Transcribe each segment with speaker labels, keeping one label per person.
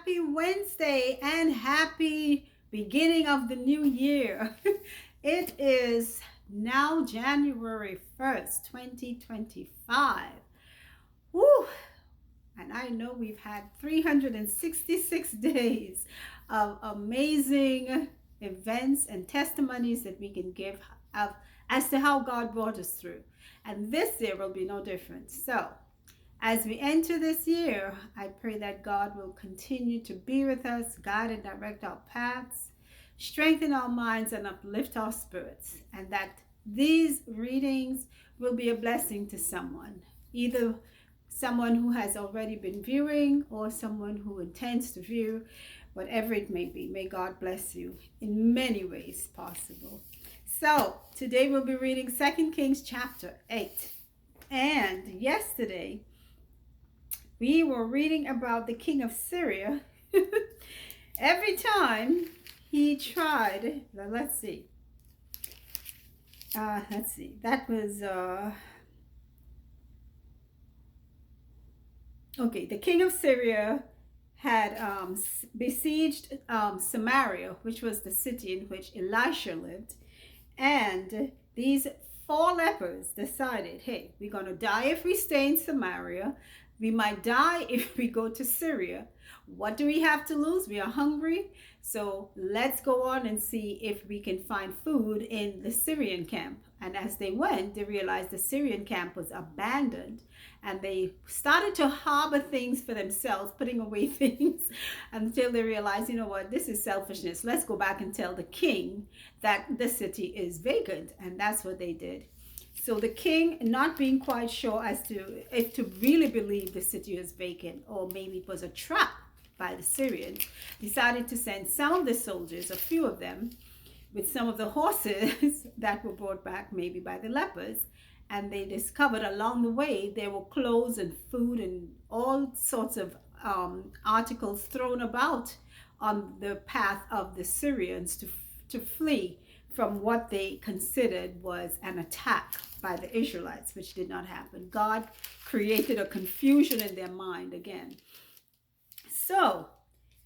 Speaker 1: happy Wednesday and happy beginning of the new year. It is now January 1st, 2025. Woo! And I know we've had 366 days of amazing events and testimonies that we can give of as to how God brought us through. And this year will be no different. So, as we enter this year, I pray that God will continue to be with us, guide and direct our paths, strengthen our minds, and uplift our spirits, and that these readings will be a blessing to someone, either someone who has already been viewing or someone who intends to view, whatever it may be. May God bless you in many ways possible. So, today we'll be reading 2 Kings chapter 8. And yesterday, we were reading about the king of Syria. Every time he tried, let's see, that was, okay, the king of Syria had besieged Samaria, which was the city in which Elisha lived. And these four lepers decided, hey, we're going to die if we stay in Samaria. We might die if we go to Syria. What do we have to lose? We are hungry. So let's go on and see if we can find food in the Syrian camp. And as they went, they realized the Syrian camp was abandoned. And they started to harbor things for themselves, putting away things until they realized, you know what, this is selfishness. Let's go back and tell the king that the city is vacant. And that's what they did. So the king, not being quite sure as to if to really believe the city was vacant or maybe it was a trap by the Syrians, decided to send some of the soldiers, a few of them, with some of the horses that were brought back maybe by the lepers. And they discovered along the way there were clothes and food and all sorts of articles thrown about on the path of the Syrians to flee from what they considered was an attack by the Israelites, which did not happen. God created a confusion in their mind again. So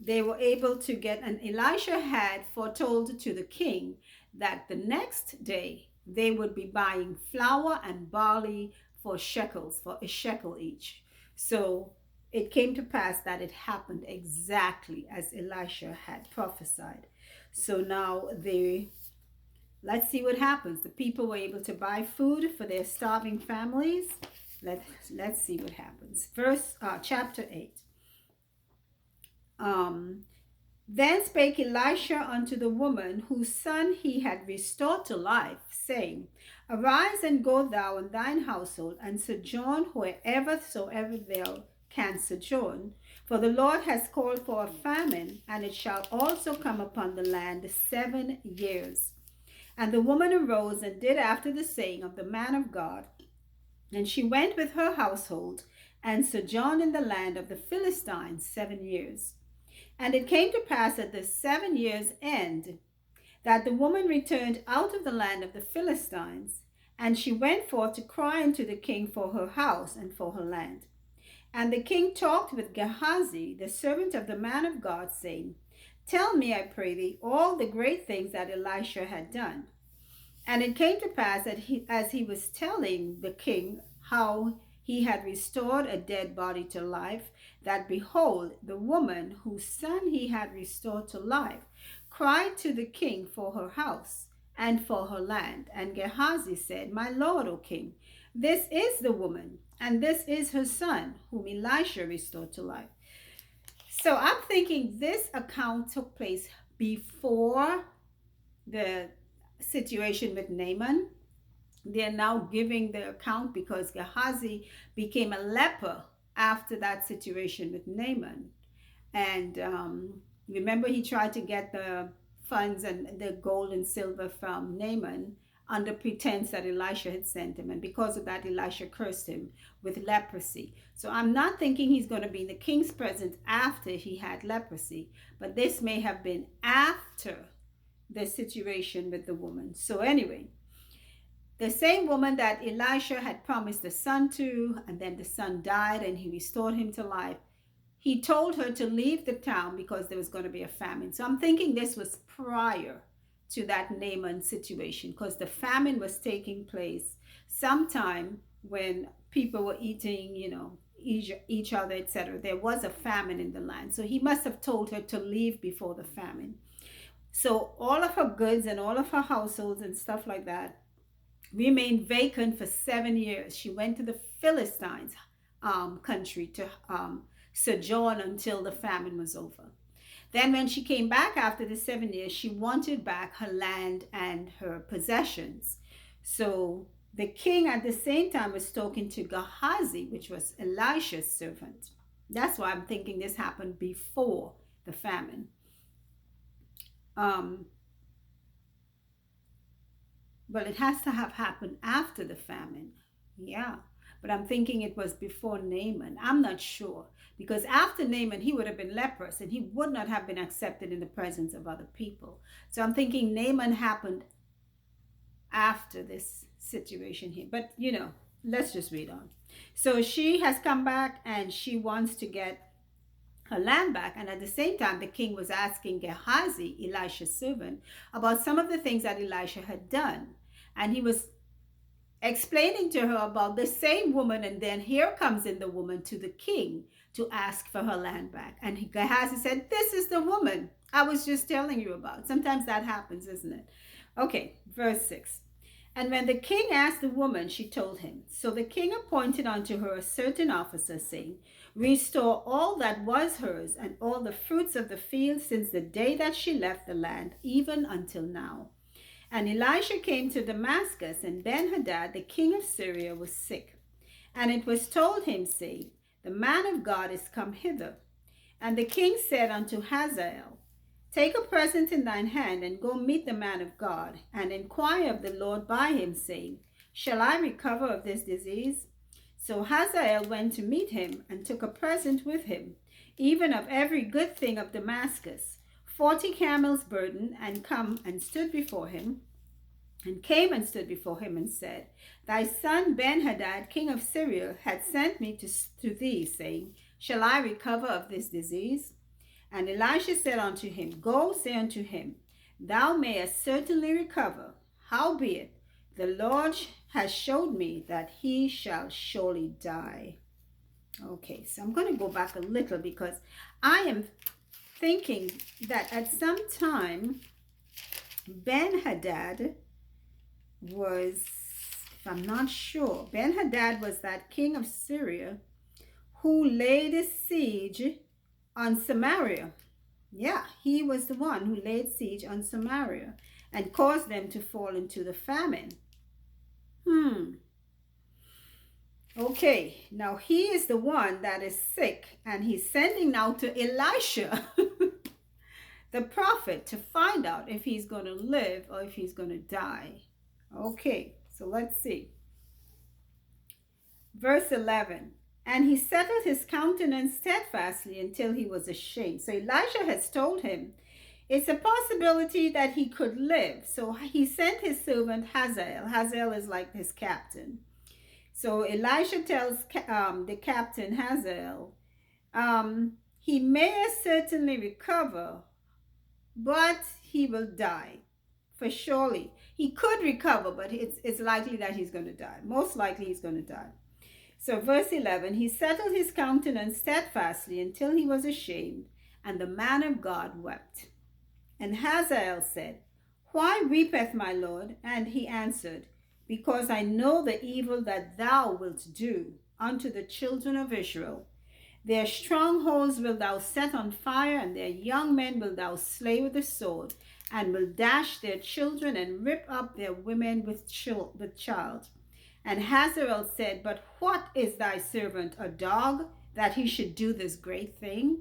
Speaker 1: they were able to get, and Elisha had foretold to the king that the next day they would be buying flour and barley for shekels, for a shekel each. So it came to pass that it happened exactly as Elisha had prophesied. So now let's see what happens. The people were able to buy food for their starving families. Let's see what happens. Chapter 8. Then spake Elisha unto the woman whose son he had restored to life, saying, Arise and go thou and thine household, and sojourn whereversoever thou canst sojourn. For the Lord has called for a famine, and it shall also come upon the land 7 years. And the woman arose and did after the saying of the man of God. And she went with her household, and sojourned in the land of the Philistines 7 years. And it came to pass at the 7 years' end, that the woman returned out of the land of the Philistines, and she went forth to cry unto the king for her house and for her land. And the king talked with Gehazi, the servant of the man of God, saying, Tell me, I pray thee, all the great things that Elisha had done. And it came to pass that as he was telling the king how he had restored a dead body to life, that behold, the woman whose son he had restored to life cried to the king for her house and for her land. And Gehazi said, My lord, O king, this is the woman, and this is her son, whom Elisha restored to life. So I'm thinking this account took place before the situation with Naaman. They're now giving the account because Gehazi became a leper after that situation with Naaman. And remember, he tried to get the funds and the gold and silver from Naaman under pretense that Elisha had sent him. And because of that, Elisha cursed him with leprosy. So I'm not thinking he's going to be in the king's presence after he had leprosy, but this may have been after the situation with the woman. So anyway, the same woman that Elisha had promised a son to, and then the son died and he restored him to life, he told her to leave the town because there was going to be a famine. So I'm thinking this was prior to that Naaman situation, because the famine was taking place sometime when people were eating, each other, etc. There was a famine in the land. So he must have told her to leave before the famine. So all of her goods and all of her households and stuff like that remained vacant for 7 years. She went to the Philistines' country to sojourn until the famine was over. Then, when she came back after the 7 years, she wanted back her land and her possessions. So the king at the same time was talking to Gehazi, which was Elisha's servant. That's why I'm thinking this happened before the famine. But it has to have happened after the famine. Yeah. But I'm thinking it was before Naaman. I'm not sure. Because after Naaman, he would have been leprous and he would not have been accepted in the presence of other people. So I'm thinking Naaman happened after this situation here. But, let's just read on. So she has come back and she wants to get her land back. And at the same time, the king was asking Gehazi, Elisha's servant, about some of the things that Elisha had done. And he was explaining to her about the same woman. And then here comes in the woman to the king to ask for her land back. And Gehazi said, "This is the woman I was just telling you about." Sometimes that happens, isn't it? Okay, verse 6. And when the king asked the woman, she told him. So the king appointed unto her a certain officer, saying, "Restore all that was hers, and all the fruits of the field since the day that she left the land, even until now." And Elisha came to Damascus, and Ben-Hadad, the king of Syria, was sick. And it was told him, saying, "The man of God is come hither." And the king said unto Hazael, "Take a present in thine hand, and go meet the man of God, and inquire of the Lord by him, saying, Shall I recover of this disease? So Hazael went to meet him, and took a present with him, even of every good thing of Damascus, 40 camels' burden, and came and stood before him, and said, Thy son Ben-Hadad, king of Syria, hath sent me to thee, saying, Shall I recover of this disease? And Elisha said unto him, Go, say unto him, Thou mayest certainly recover. Howbeit, the Lord has showed me that he shall surely die. Okay, so I'm going to go back a little, because I am thinking that at some time Ben-Hadad was, if I'm not sure, Ben-Hadad was that king of Syria who laid a siege on Samaria. Yeah, he was the one who laid siege on Samaria and caused them to fall into the famine. Okay, now he is the one that is sick, and he's sending now to Elisha, the prophet, to find out if he's going to live or if he's going to die. Okay, so let's see. Verse 11. And he settled his countenance steadfastly until he was ashamed. So Elisha has told him it's a possibility that he could live. So he sent his servant Hazael. Hazael is like his captain. So Elisha tells the captain Hazael, he may certainly recover, but he will die. For surely he could recover, but it's likely that he's going to die. Most likely he's going to die. So verse 11, he settled his countenance steadfastly until he was ashamed, and the man of God wept. And Hazael said, Why weepeth my Lord? And he answered, Because I know the evil that thou wilt do unto the children of Israel. Their strongholds wilt thou set on fire, and their young men wilt thou slay with the sword, and will dash their children and rip up their women with child. And Hazael said, But what is thy servant, a dog, that he should do this great thing?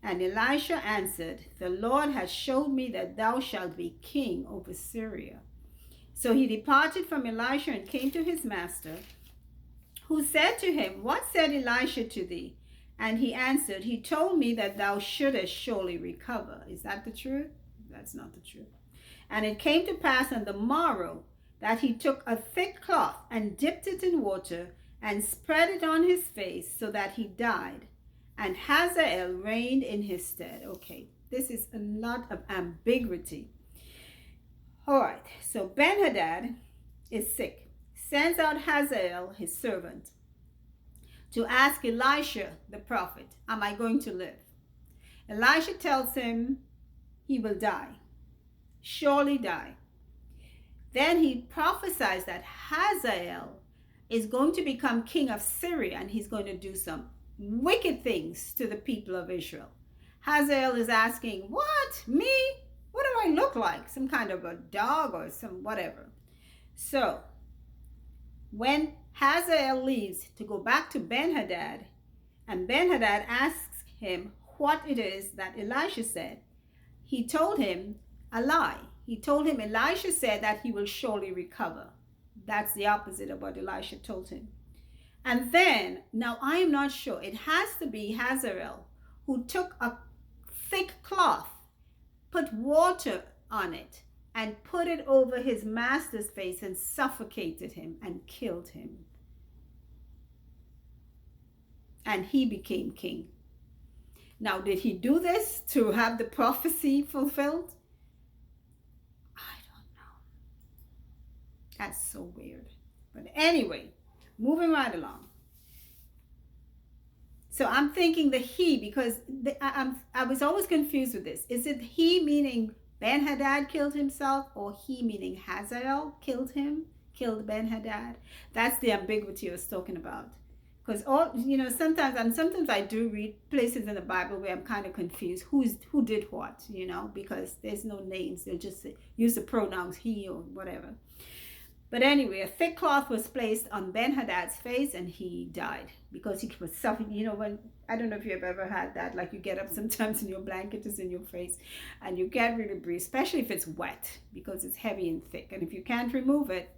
Speaker 1: And Elisha answered, The Lord has showed me that thou shalt be king over Syria. So he departed from Elisha and came to his master, who said to him, What said Elisha to thee? And he answered, He told me that thou shouldest surely recover. Is that the truth? That's not the truth. And it came to pass on the morrow that he took a thick cloth and dipped it in water and spread it on his face, so that he died. and Hazael reigned in his stead. Okay, this is a lot of ambiguity. All right, so Ben-Hadad is sick, sends out Hazael, his servant, to ask Elisha, the prophet, am I going to live? Elisha tells him he will die, surely die. Then he prophesies that Hazael is going to become king of Syria, and he's going to do some wicked things to the people of Israel. Hazael is asking, what? Me? What do I look like? Some kind of a dog or some whatever. So when Hazael leaves to go back to Ben-Hadad, and Ben-Hadad asks him what it is that Elisha said, he told him a lie. He told him Elisha said that he will surely recover. That's the opposite of what Elisha told him. And then, now I am not sure, it has to be Hazael who took a thick cloth, put water on it, and put it over his master's face and suffocated him and killed him. And he became king. Now, did he do this to have the prophecy fulfilled? I don't know. That's so weird. But anyway, moving right along. So I'm thinking the he, because I was always confused with this. Is it he meaning Ben-Hadad killed himself, or he meaning Hazael killed Ben-Hadad? That's the ambiguity I was talking about. Because sometimes I do read places in the Bible where I'm kind of confused who did what, because there's no names. They'll just use the pronouns he or whatever. But anyway, a thick cloth was placed on Ben-Hadad's face and he died because he was suffering. When, I don't know if you've ever had that, like you get up sometimes and your blanket is in your face and you can't really breathe, especially if it's wet because it's heavy and thick. And if you can't remove it,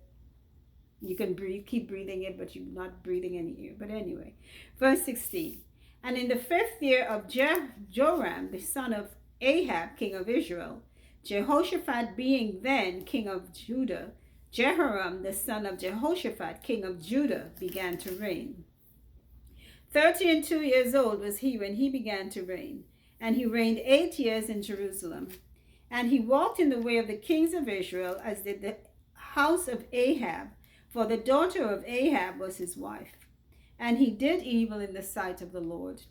Speaker 1: you can keep breathing it, but you're not breathing any air. But anyway, verse 16. And in the 5th year of Joram, the son of Ahab, king of Israel, Jehoshaphat being then king of Judah, Jehoram, the son of Jehoshaphat, king of Judah, began to reign. 32 years old was he when he began to reign, and he reigned 8 years in Jerusalem. And he walked in the way of the kings of Israel, as did the house of Ahab, for the daughter of Ahab was his wife. And he did evil in the sight of the Lord.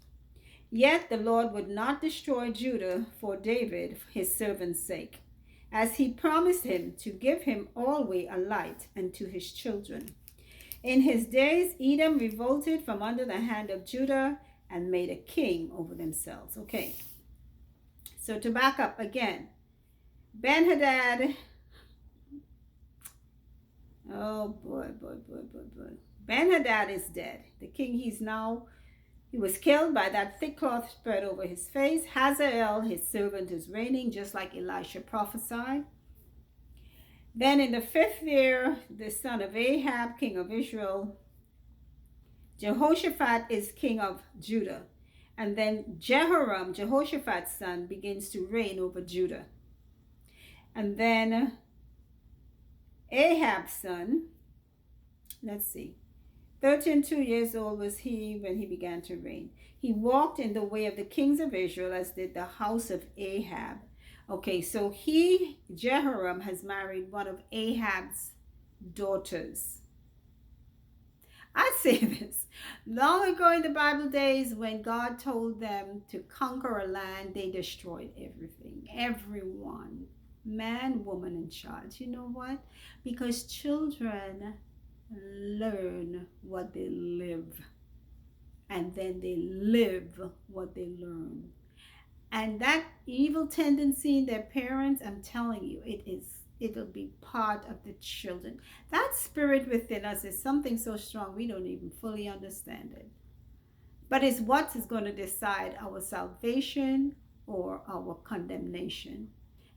Speaker 1: Yet the Lord would not destroy Judah for David, his servant's sake, as he promised him to give him always a light and to his children. In his days, Edom revolted from under the hand of Judah and made a king over themselves. Okay, so to back up again, Ben-Hadad, oh boy. Ben-Hadad is dead. The king he was killed by that thick cloth spread over his face. Hazael, his servant, is reigning, just like Elisha prophesied. Then in the 5th year, the son of Ahab, king of Israel, Jehoshaphat is king of Judah. And then Jehoram, Jehoshaphat's son, begins to reign over Judah. And then Ahab's son, 32 years old was he when he began to reign. He walked in the way of the kings of Israel, as did the house of Ahab. Okay, so Jehoram, has married one of Ahab's daughters. I say this. Long ago in the Bible days, when God told them to conquer a land, they destroyed everything, everyone, man, woman, and child. You know what? Because children learn what they live, and then they live what they learn. And that evil tendency in their parents, I'm telling you, it'll be part of the children. That spirit within us is something so strong we don't even fully understand it. But it's what is going to decide our salvation or our condemnation.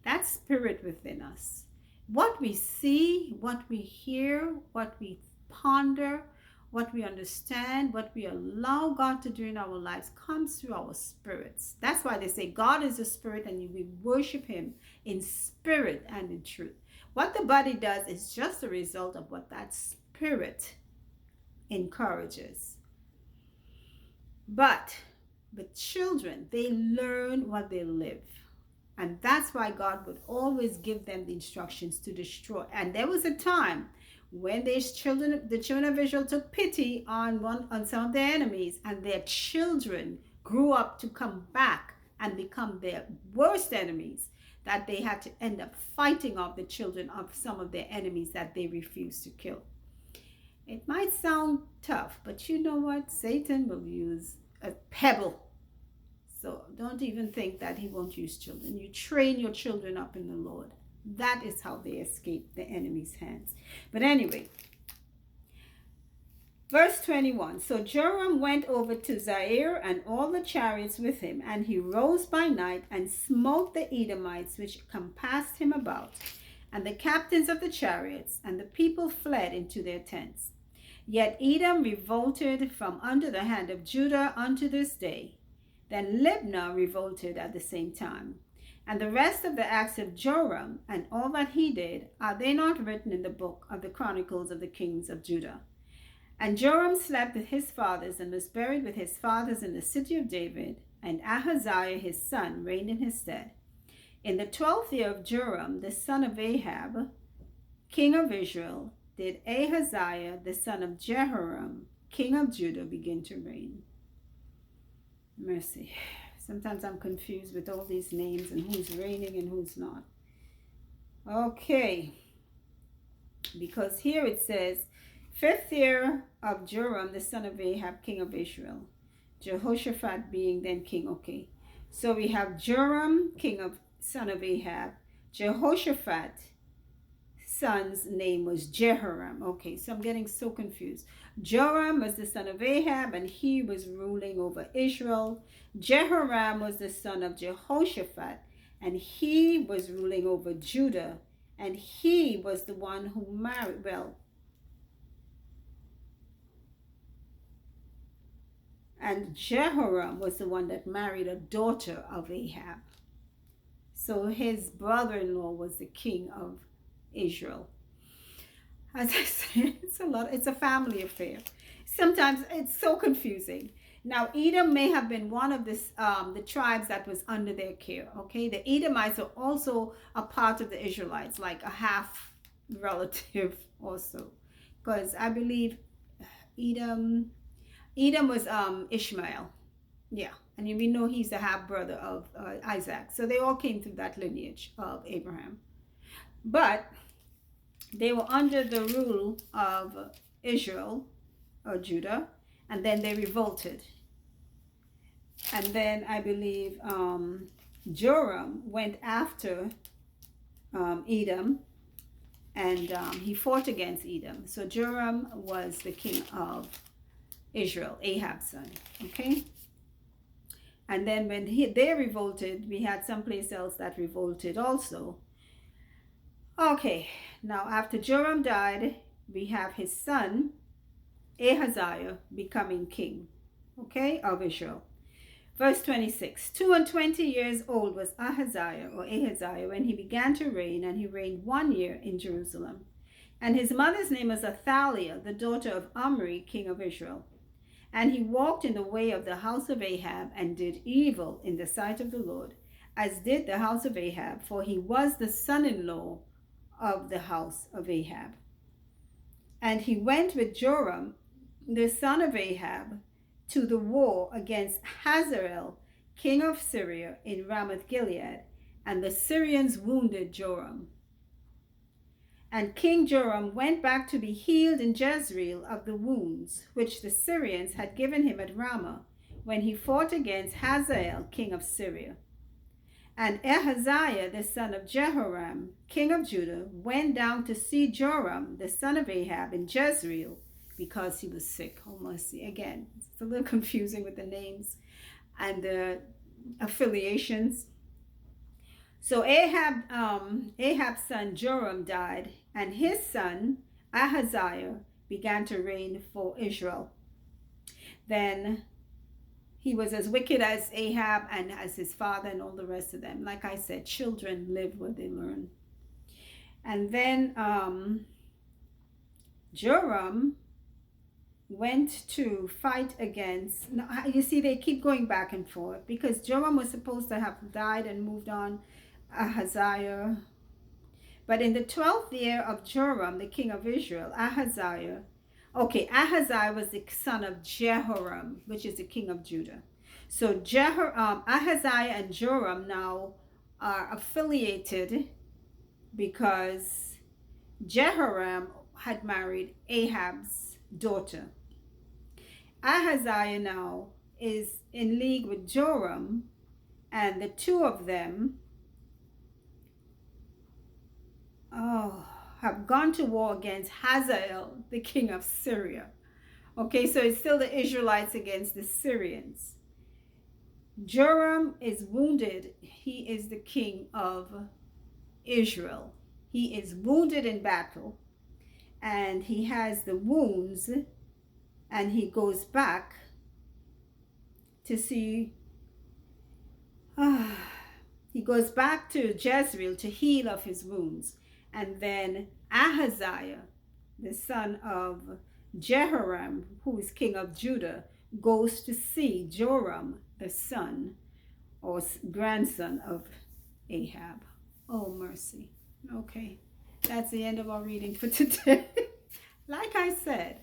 Speaker 1: That spirit within us. What we see, what we hear, what we ponder, what we understand, what we allow God to do in our lives comes through our spirits. That's why they say God is a spirit and we worship him in spirit and in truth. What the body does is just a result of what that spirit encourages. But But children, they learn what they live. And that's why God would always give them the instructions to destroy. And there was a time when the children of Israel took pity on some of their enemies, and their children grew up to come back and become their worst enemies, that they had to end up fighting off the children of some of their enemies that they refused to kill. It might sound tough, but you know what? Satan will use a pebble. So don't even think that he won't use children. You train your children up in the Lord. That is how they escape the enemy's hands. But anyway, verse 21. So Joram went over to Zaire and all the chariots with him, and he rose by night and smote the Edomites which compassed him about, and the captains of the chariots, and the people fled into their tents. Yet Edom revolted from under the hand of Judah unto this day. Then Libnah revolted at the same time. And the rest of the acts of Joram and all that he did, are they not written in the book of the Chronicles of the kings of Judah? And Joram slept with his fathers and was buried with his fathers in the city of David, and Ahaziah his son reigned in his stead. In the 12th year of Joram, the son of Ahab, king of Israel, did Ahaziah the son of Jehoram, king of Judah, begin to reign. Mercy. Sometimes I'm confused with all these names and who's reigning and who's not. Okay. Because here it says, 5th year of Joram, the son of Ahab, king of Israel. Jehoshaphat being then king. Okay. So we have Joram, son of Ahab. Jehoshaphat, son's name was Jehoram. Okay, so I'm getting so confused. Joram was the son of Ahab, and he was ruling over Israel. Jehoram was the son of Jehoshaphat, and he was ruling over Judah. And he was the one who married, and Jehoram was the one that married a daughter of Ahab. So his brother-in-law was the king of Israel. As I said, it's a family affair. Sometimes it's so confusing. Now, Edom may have been one of the tribes that was under their care. Okay, the Edomites are also a part of the Israelites, like a half relative also, because I believe Edom was Ishmael. Yeah, and we know he's the half brother of Isaac. So they all came through that lineage of Abraham. But they were under the rule of Israel or Judah, and then they revolted. And then I believe Joram went after Edom, and he fought against Edom. So Joram was the king of Israel, Ahab's son. Okay. And then when they revolted, we had someplace else that revolted also. Okay, now after Joram died, we have his son, Ahaziah, becoming king, okay, of Israel. Verse 26, 22 years old was Ahaziah when he began to reign, and he reigned 1 year in Jerusalem. And his mother's name was Athaliah, the daughter of Omri, king of Israel. And he walked in the way of the house of Ahab, and did evil in the sight of the Lord, as did the house of Ahab, for he was the son-in-law of the house of Ahab. And he went with Joram, the son of Ahab, to the war against Hazael, king of Syria, in Ramoth Gilead, and the Syrians wounded Joram. And King Joram went back to be healed in Jezreel of the wounds which the Syrians had given him at Ramah, when he fought against Hazael, king of Syria. And Ahaziah, the son of Jehoram, king of Judah, went down to see Joram, the son of Ahab, in Jezreel, because he was sick. Oh, mercy. Again, it's a little confusing with the names and the affiliations. So Ahab's son Joram died, and his son Ahaziah began to reign for Israel. Then he was as wicked as Ahab and as his father and all the rest of them. Like I said, children live what they learn. And then Joram went to fight against, no, you see, they keep going back and forth because Joram was supposed to have died and moved on, Ahaziah. But in the 12th year of Joram, the king of Israel, Ahaziah was the son of Jehoram, which is the king of Judah. So Ahaziah and Joram now are affiliated because Jehoram had married Ahab's daughter. Ahaziah now is in league with Joram, and the two of them have gone to war against Hazael, the king of Syria. Okay, so it's still the Israelites against the Syrians. Joram is wounded. He is the king of Israel. He is wounded in battle, and he has the wounds, and he goes back to see, he goes back to Jezreel to heal of his wounds. And then Ahaziah, the son of Jehoram, who is king of Judah, goes to see Joram, the son or grandson of Ahab. Oh, mercy. Okay, that's the end of our reading for today. Like I said,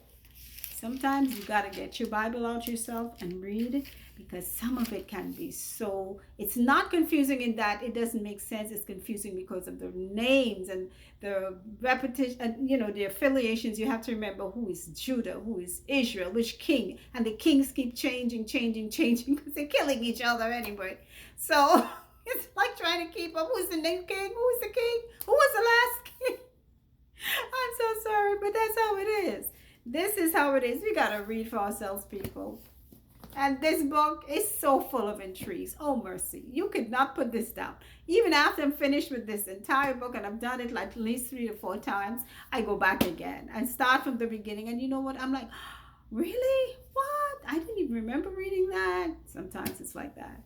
Speaker 1: sometimes you got to get your Bible out yourself and read, because some of it can be so, it's not confusing in that it doesn't make sense. It's confusing because of the names and the repetition, and the affiliations. You have to remember who is Judah, who is Israel, which king, and the kings keep changing because they're killing each other anyway. So it's like trying to keep up. Who's the new king? Who is the king? Who was the last king? I'm so sorry, but that's how it is. This is how it is. We got to read for ourselves, people. And this book is so full of intrigues. Oh, mercy. You could not put this down. Even after I'm finished with this entire book, and I've done it like at least 3 to 4 times, I go back again and start from the beginning. And you know what? I'm like, really? What? I didn't even remember reading that. Sometimes it's like that.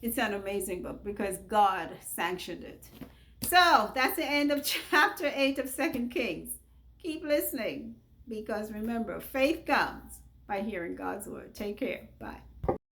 Speaker 1: It's an amazing book because God sanctioned it. So that's the end of chapter 8 of 2 Kings. Keep listening, because remember, faith comes by hearing God's word. Take care. Bye.